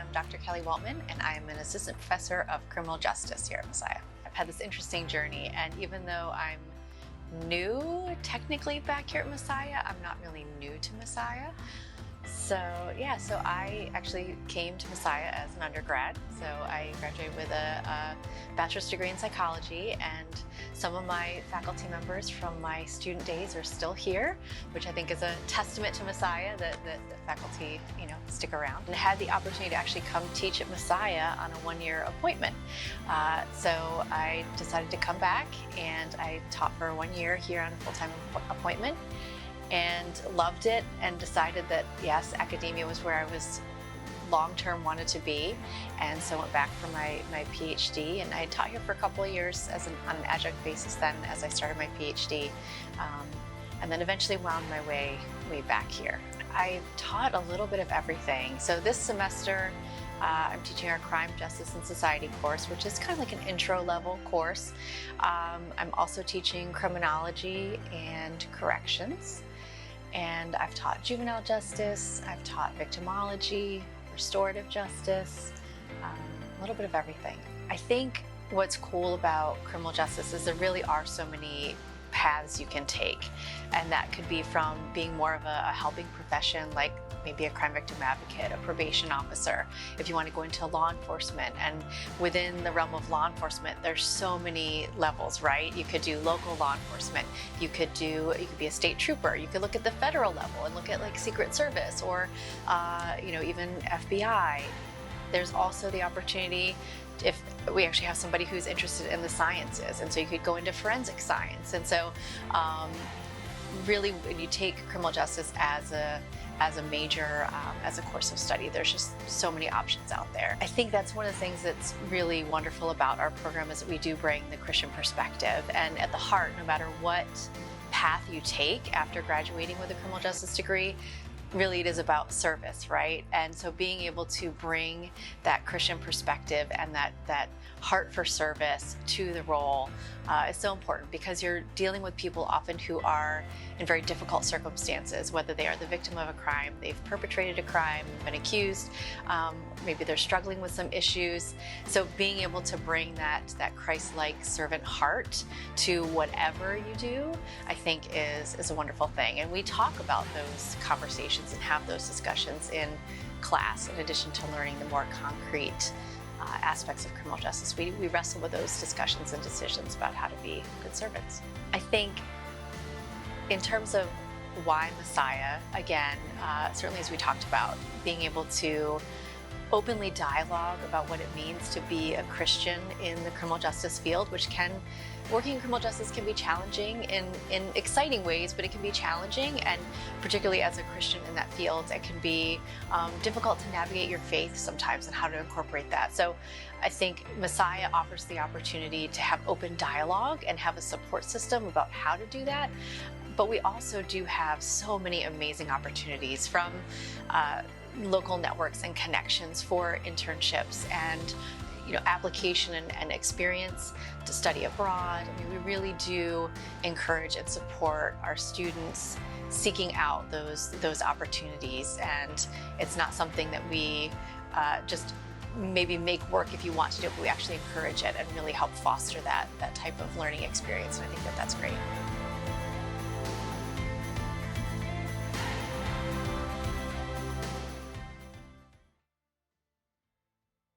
I'm Dr. Kelly Waltman, and I am an assistant professor of criminal justice here at Messiah. I've had this interesting journey, and even though I'm new technically back here at Messiah, I'm not really new to Messiah. So I actually came to Messiah as an undergrad. So I graduated with a bachelor's degree in psychology, and some of my faculty members from my student days are still here, which I think is a testament to Messiah that the faculty, stick around. And I had the opportunity to actually come teach at Messiah on a one-year appointment. So I decided to come back, and I taught for 1 year here on a full-time appointment, and loved it, and decided that yes, academia was where I was long-term wanted to be, and so went back for my PhD, and I taught here for a couple of years on an adjunct basis then as I started my PhD, and then eventually wound my way back here. I taught a little bit of everything. So this semester I'm teaching our Crime, Justice, and Society course, which is kind of like an intro-level course. I'm also teaching criminology and corrections. And I've taught juvenile justice, I've taught victimology, restorative justice, a little bit of everything. I think what's cool about criminal justice is there really are so many paths you can take. And that could be from being more of a helping profession, like maybe a crime victim advocate, a probation officer, if you want to go into law enforcement. And within the realm of law enforcement, there's so many levels, right? You could do local law enforcement, you could be a state trooper, you could look at the federal level and look at like Secret Service or even FBI. There's also the opportunity if we actually have somebody who's interested in the sciences, and so you could go into forensic science. And so really, when you take criminal justice as a major, as a course of study, there's just so many options out there. I think that's one of the things that's really wonderful about our program is that we do bring the Christian perspective, and at the heart, no matter what path you take after graduating with a criminal justice degree, really it is about service, right? And so being able to bring that Christian perspective and that heart for service to the role is so important, because you're dealing with people often who are in very difficult circumstances, whether they are the victim of a crime, they've perpetrated a crime, been accused, maybe they're struggling with some issues. So being able to bring that Christ-like servant heart to whatever you do, I think is a wonderful thing. And we talk about those conversations and have those discussions in class, in addition to learning the more concrete aspects of criminal justice. We wrestle with those discussions and decisions about how to be good servants. I think in terms of why Messiah, again, certainly as we talked about, being able to openly dialogue about what it means to be a Christian in the criminal justice field, working in criminal justice can be challenging in exciting ways, but it can be challenging, and particularly as a Christian in that field, it can be difficult to navigate your faith sometimes and how to incorporate that. So I think Messiah offers the opportunity to have open dialogue and have a support system about how to do that. But we also do have so many amazing opportunities from local networks and connections for internships and application and experience to study abroad. I mean, we really do encourage and support our students seeking out those opportunities, and it's not something that we just maybe make work if you want to do it, but we actually encourage it and really help foster that type of learning experience, and I think that's great.